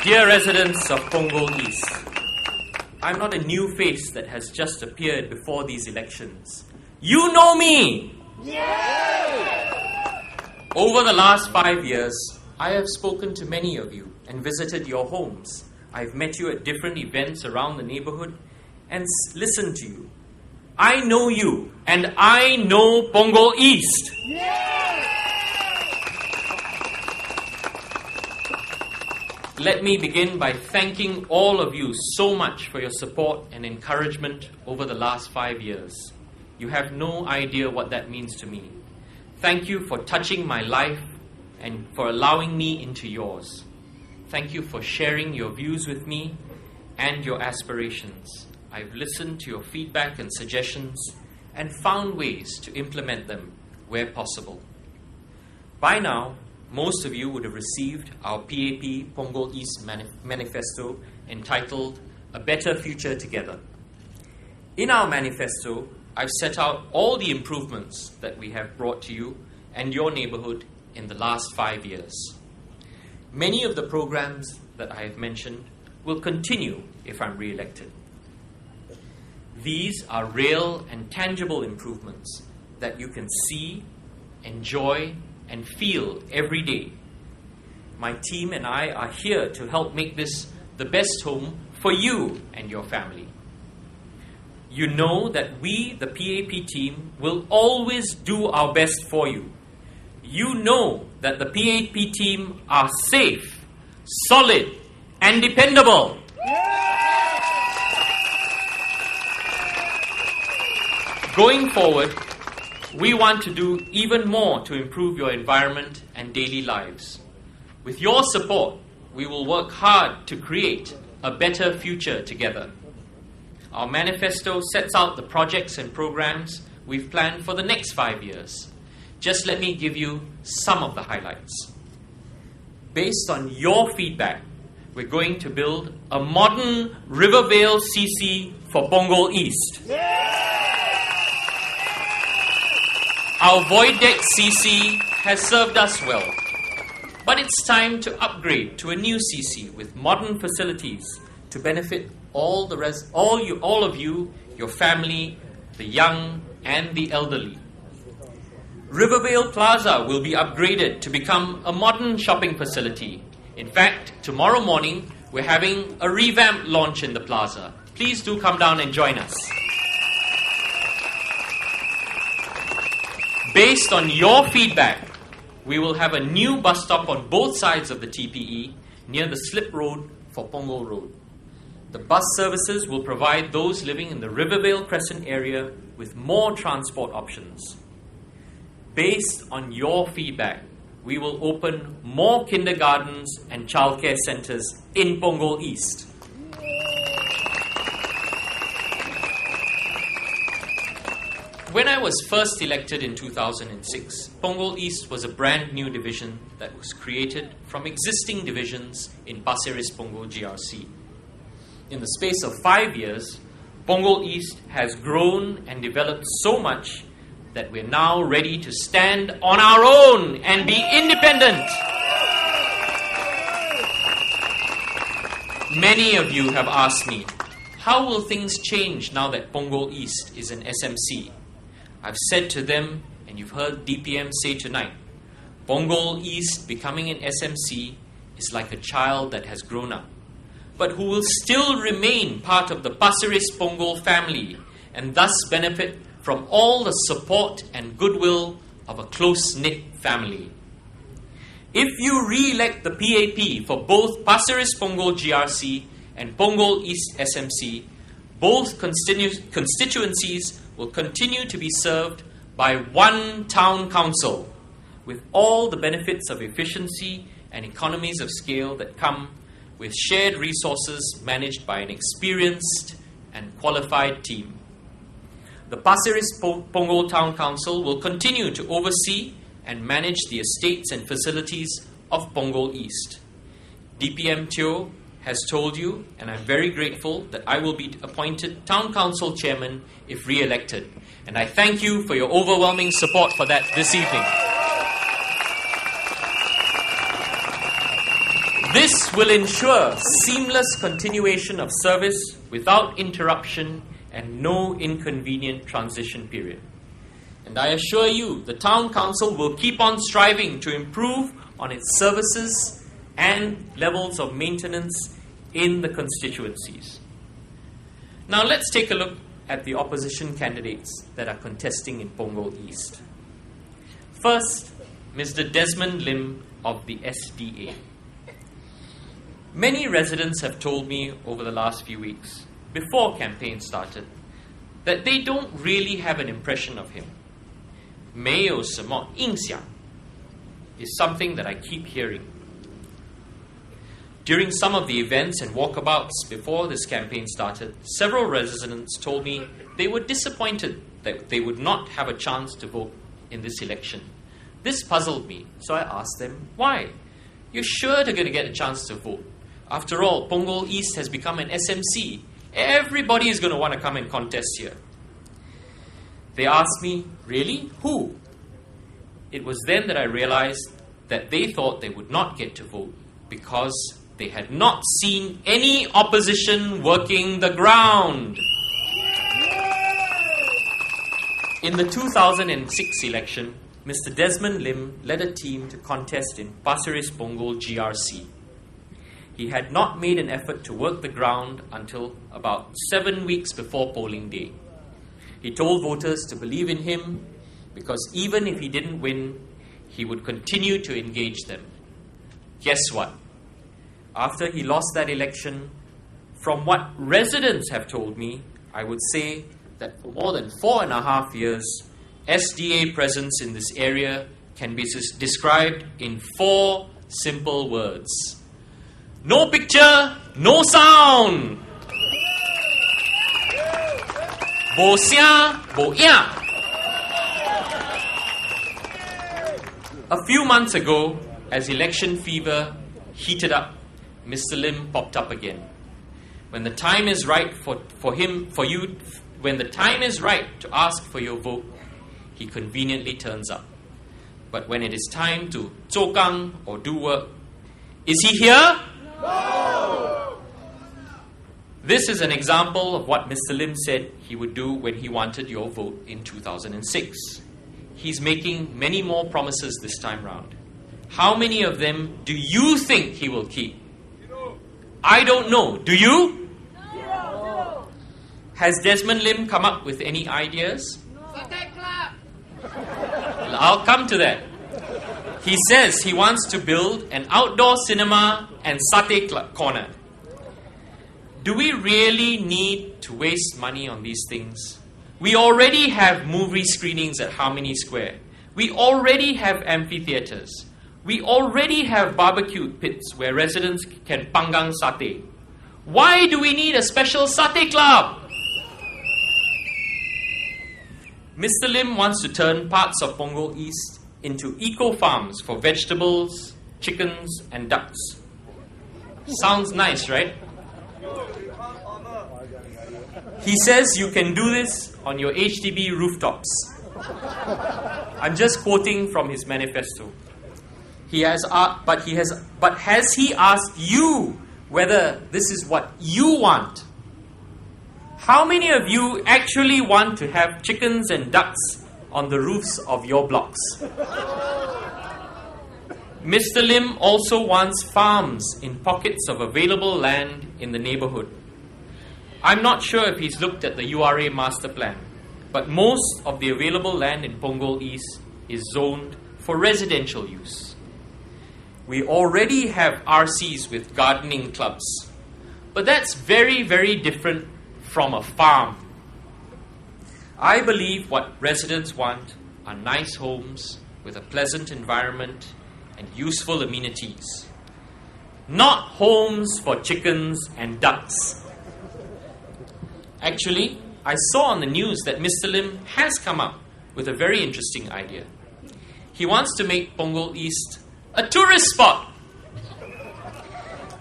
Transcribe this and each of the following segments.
Dear residents of Punggol East, I'm not a new face that has just appeared before these elections. You know me! Over the last 5 years, I have spoken to many of you and visited your homes. I've met you at different events around the neighborhood and listened to you. I know you, and I know Punggol East. Let me begin by thanking all of you so much for your support and encouragement over the last 5 years. You have no idea what that means to me. Thank you for touching my life and for allowing me into yours. Thank you for sharing your views with me and your aspirations. I've listened to your feedback and suggestions and found ways to implement them where possible. By now, most of you would have received our PAP Punggol East manifesto entitled A Better Future Together. In our manifesto, I've set out all the improvements that we have brought to you and your neighborhood in the last 5 years. Many of the programs that I have mentioned will continue if I'm re-elected. These are real and tangible improvements that you can see, enjoy, and feel every day. My team and I are here to help make this the best home for you and your family. You know that we, the PAP team, will always do our best for you. You know that the PAP team are safe, solid, and dependable. Going forward, we want to do even more to improve your environment and daily lives. With your support, we will work hard to create a better future together. Our manifesto sets out the projects and programs we've planned for the next 5 years. Just let me give you some of the highlights. Based on your feedback, we're going to build a modern Rivervale CC for Punggol East. Our Void Deck CC has served us well, but it's time to upgrade to a new CC with modern facilities to benefit all of you, your family, the young and the elderly. Rivervale Plaza will be upgraded to become a modern shopping facility. In fact, tomorrow morning we're having a revamped launch in the plaza. Please do come down and join us. Based on your feedback, we will have a new bus stop on both sides of the TPE near the slip road for Punggol Road. The bus services will provide those living in the Rivervale Crescent area with more transport options. Based on your feedback, we will open more kindergartens and childcare centres in Punggol East. When I was first elected in 2006, Punggol East was a brand new division that was created from existing divisions in Ris-Punggol GRC. In the space of 5 years, Punggol East has grown and developed so much that we're now ready to stand on our own and be independent. Many of you have asked me, how will things change now that Punggol East is an SMC? I've said to them, and you've heard DPM say tonight, Punggol East becoming an SMC is like a child that has grown up, but who will still remain part of the Ris-Punggol family and thus benefit from all the support and goodwill of a close-knit family. If you re-elect the PAP for both Ris-Punggol GRC and Punggol East SMC, both constituencies will continue to be served by one town council with all the benefits of efficiency and economies of scale that come with shared resources managed by an experienced and qualified team. The Ris-Punggol Town Council will continue to oversee and manage the estates and facilities of Punggol East. DPM Teo has told you, and I'm very grateful, that I will be appointed Town Council Chairman if re-elected. And I thank you for your overwhelming support for that this evening. This will ensure seamless continuation of service without interruption and no inconvenient transition period. And I assure you, the Town Council will keep on striving to improve on its services and levels of maintenance in the constituencies. Now let's take a look at the opposition candidates that are contesting in Punggol East. First, Mr. Desmond Lim of the SDA. Many residents have told me over the last few weeks, before campaign started, that they don't really have an impression of him. 没有什么印象 is something that I keep hearing. During some of the events and walkabouts before this campaign started, several residents told me they were disappointed that they would not have a chance to vote in this election. This puzzled me, so I asked them, why? You're sure they're going to get a chance to vote. After all, Punggol East has become an SMC. Everybody is going to want to come and contest here. They asked me, really? Who? It was then that I realized that they thought they would not get to vote because they had not seen any opposition working the ground. In the 2006 election, Mr. Desmond Lim led a team to contest in Ris-Punggol GRC. He had not made an effort to work the ground until about 7 weeks before polling day. He told voters to believe in him because even if he didn't win, he would continue to engage them. Guess what? After he lost that election, from what residents have told me, I would say that for more than 4.5 years, SDA presence in this area can be described in 4 simple words. No picture, no sound. Bo xia, bo ya. A few months ago, as election fever heated up, Mr. Lim popped up again. When the time is right when the time is right to ask for your vote, he conveniently turns up. But when it is time to zokang or do work, is he here? No! This is an example of what Mr. Lim said he would do when he wanted your vote in 2006. He's making many more promises this time round. How many of them do you think he will keep? I don't know. Do you? No. Has Desmond Lim come up with any ideas? I'll come to that. He says he wants to build an outdoor cinema and satay corner. Do we really need to waste money on these things? We already have movie screenings at Harmony Square. We already have amphitheatres. We already have barbecue pits where residents can panggang satay. Why do we need a special satay club? Mr. Lim wants to turn parts of Punggol East into eco-farms for vegetables, chickens and ducks. Sounds nice, right? He says you can do this on your HDB rooftops. I'm just quoting from his manifesto. But has he asked you whether this is what you want? How many of you actually want to have chickens and ducks on the roofs of your blocks? Mr. Lim also wants farms in pockets of available land in the neighborhood. I'm not sure if he's looked at the URA master plan, but most of the available land in Punggol East is zoned for residential use. We already have RCs with gardening clubs, but that's very, very different from a farm. I believe what residents want are nice homes with a pleasant environment and useful amenities, not homes for chickens and ducks. Actually, I saw on the news that Mr. Lim has come up with a very interesting idea. He wants to make Punggol East a tourist spot.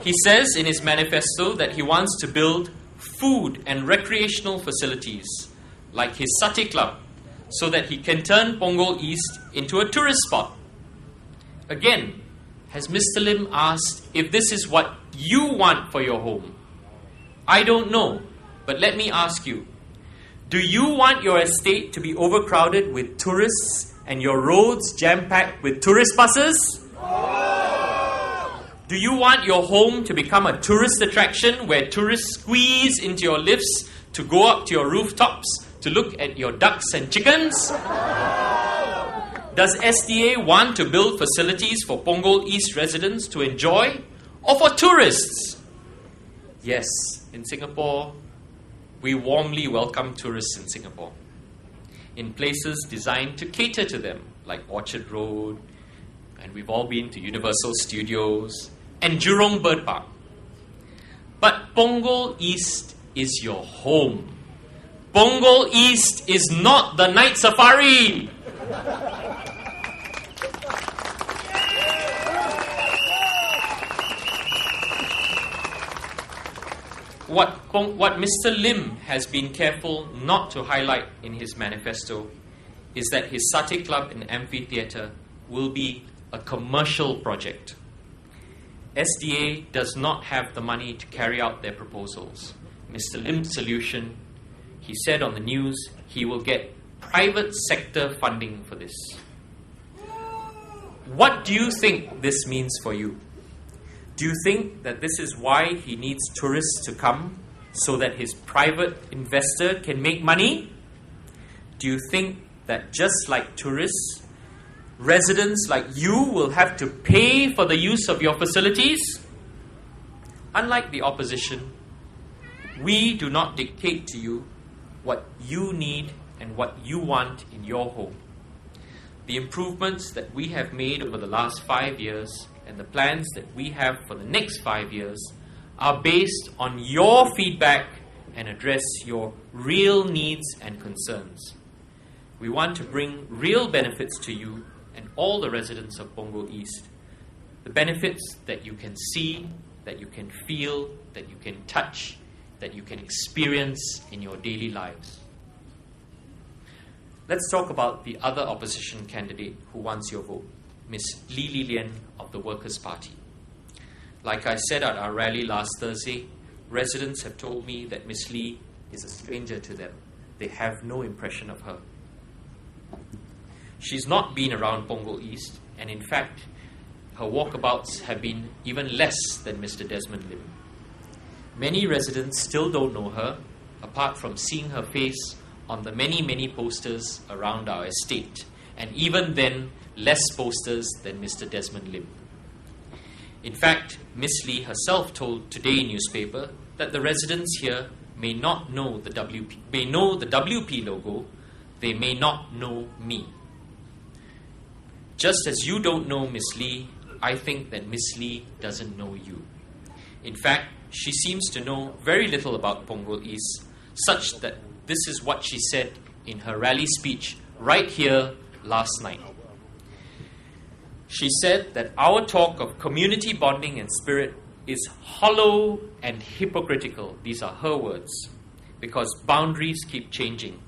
He says in his manifesto that he wants to build food and recreational facilities like his satay club so that he can turn Punggol East into a tourist spot. Again, has Mr. Lim asked if this is what you want for your home? I don't know, but let me ask you. Do you want your estate to be overcrowded with tourists and your roads jam-packed with tourist buses? Do you want your home to become a tourist attraction where tourists squeeze into your lifts to go up to your rooftops to look at your ducks and chickens? Does SDA want to build facilities for Punggol East residents to enjoy or for tourists? Yes, in Singapore, we warmly welcome tourists in Singapore, in places designed to cater to them, like Orchard Road, and we've all been to Universal Studios, and Jurong Bird Park. But Punggol East is your home. Punggol East is not the night safari. What Mr. Lim has been careful not to highlight in his manifesto is that his satay club and amphitheatre will be a commercial project. SDA does not have the money to carry out their proposals. Mr. Lim's solution, he said on the news, he will get private sector funding for this. What do you think this means for you? Do you think that this is why he needs tourists to come, so that his private investor can make money? Do you think that just like tourists, residents like you will have to pay for the use of your facilities? Unlike the opposition, we do not dictate to you what you need and what you want in your home. The improvements that we have made over the last 5 years and the plans that we have for the next 5 years are based on your feedback and address your real needs and concerns. We want to bring real benefits to you and all the residents of Punggol East. The benefits that you can see, that you can feel, that you can touch, that you can experience in your daily lives. Let's talk about the other opposition candidate who wants your vote, Ms. Lee Li Lian of the Workers' Party. Like I said at our rally last Thursday, residents have told me that Ms. Lee is a stranger to them. They have no impression of her. She's not been around Punggol East, and in fact, her walkabouts have been even less than Mr. Desmond Lim. Many residents still don't know her, apart from seeing her face on the many posters around our estate, and even then, less posters than Mr. Desmond Lim. In fact, Miss Lee herself told Today newspaper that the residents here may not know the WP logo, they may not know me. Just as you don't know Miss Lee, I think that Miss Lee doesn't know you. In fact, she seems to know very little about Punggol East, such that this is what she said in her rally speech right here last night. She said that our talk of community bonding and spirit is hollow and hypocritical. These are her words, because boundaries keep changing.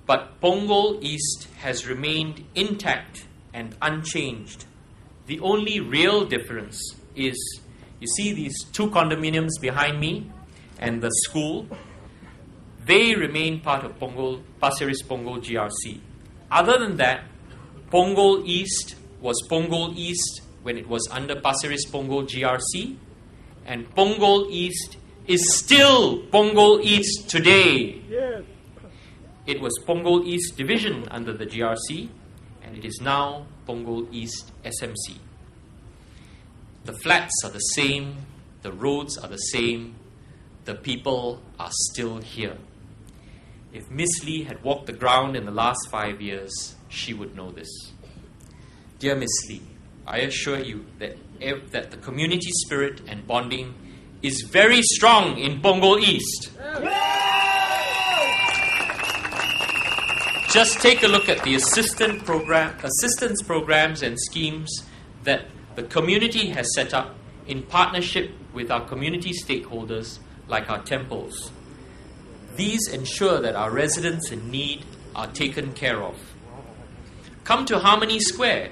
But Punggol East has remained intact and unchanged. The only real difference is, you see these 2 condominiums behind me and the school, they remain part of Pasir Ris Punggol GRC. Other than that, Punggol East was Punggol East when it was under Pasir Ris Punggol GRC, and Punggol East is still Punggol East today. Yes. It was Punggol East Division under the GRC, and it is now Punggol East SMC. The flats are the same, the roads are the same, the people are still here. If Miss Lee had walked the ground in the last 5 years, she would know this. Dear Miss Lee, I assure you that the community spirit and bonding is very strong in Punggol East. Just take a look at the assistance programs and schemes that the community has set up in partnership with our community stakeholders like our temples. These ensure that our residents in need are taken care of. Come to Harmony Square.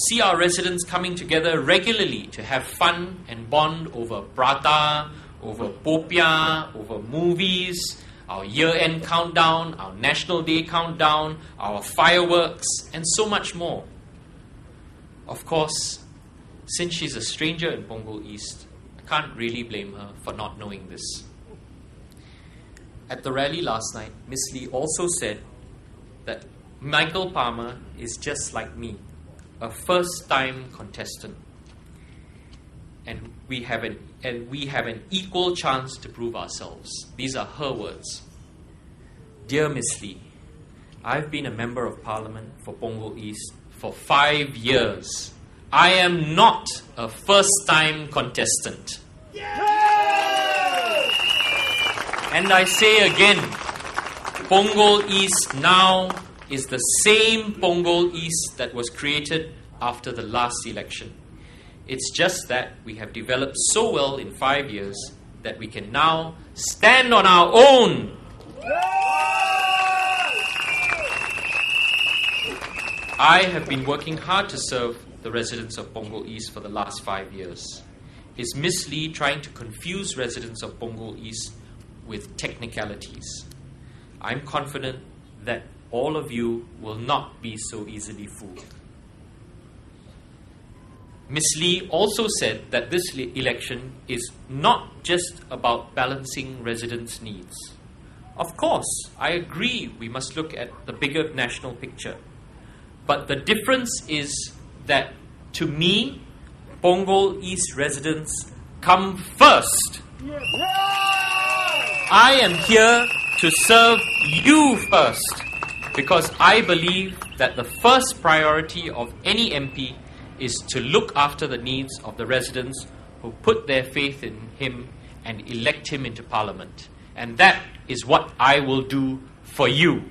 see our residents coming together regularly to have fun and bond over prata, over popiah, over movies, our year-end countdown, our National Day countdown, our fireworks, and so much more. Of course, since she's a stranger in Punggol East, I can't really blame her for not knowing this. At the rally last night, Miss Lee also said that Michael Palmer is just like me, a first-time contestant. And we have an equal chance to prove ourselves. These are her words. Dear Miss Lee, I've been a member of Parliament for Punggol East for 5 years. I am not a first-time contestant. And I say again, Punggol East now is the same Punggol East that was created after the last election. It's just that we have developed so well in 5 years that we can now stand on our own. I have been working hard to serve the residents of Punggol East for the last 5 years. Is Miss Lee trying to confuse residents of Punggol East with technicalities? I'm confident that all of you will not be so easily fooled. Miss Lee also said that this election is not just about balancing residents' needs. Of course, I agree we must look at the bigger national picture. But the difference is that, to me, Punggol East residents come first. I am here to serve you first, because I believe that the first priority of any MP is to look after the needs of the residents who put their faith in him and elect him into Parliament. And that is what I will do for you.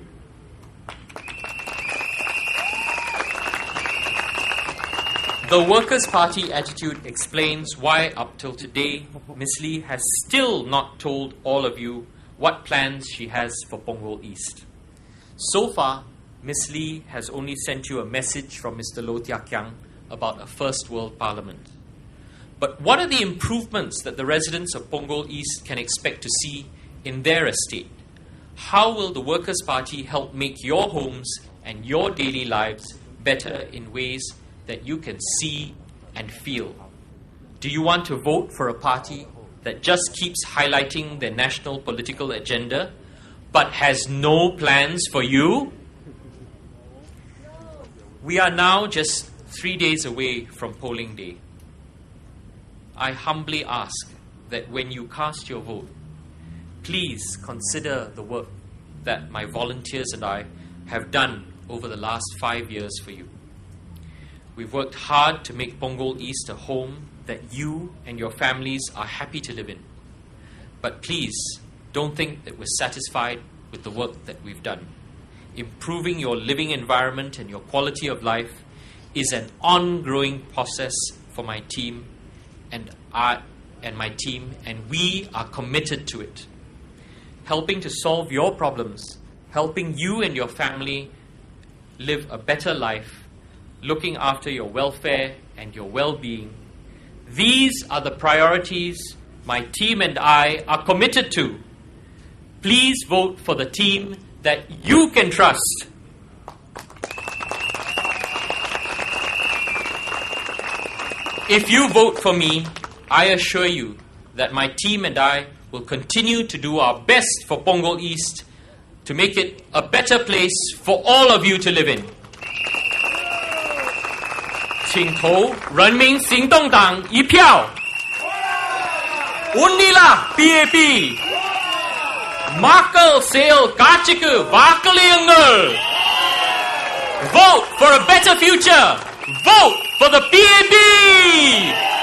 The Workers' Party attitude explains why up till today, Miss Lee has still not told all of you what plans she has for Punggol East. So far, Miss Lee has only sent you a message from Mr. Loh Tia Kiang about a first world parliament. But what are the improvements that the residents of Punggol East can expect to see in their estate? How will the Workers' Party help make your homes and your daily lives better in ways that you can see and feel? Do you want to vote for a party that just keeps highlighting their national political agenda but has no plans for you? We are now just 3 days away from polling day. I humbly ask that when you cast your vote, please consider the work that my volunteers and I have done over the last 5 years for you. We've worked hard to make Punggol East a home that you and your families are happy to live in. But please, don't think that we're satisfied with the work that we've done. Improving your living environment and your quality of life is an ongoing process for my team and we are committed to it. Helping to solve your problems, helping you and your family live a better life, looking after your welfare and your well-being. These are the priorities my team and I are committed to. Please vote for the team that you can trust. If you vote for me, I assure you that my team and I will continue to do our best for Punggol East to make it a better place for all of you to live in. 请投人民行动党一票 Unilah PAP Makal sale kaciku vakaliangal. Vote for a better future. Vote for the PAP.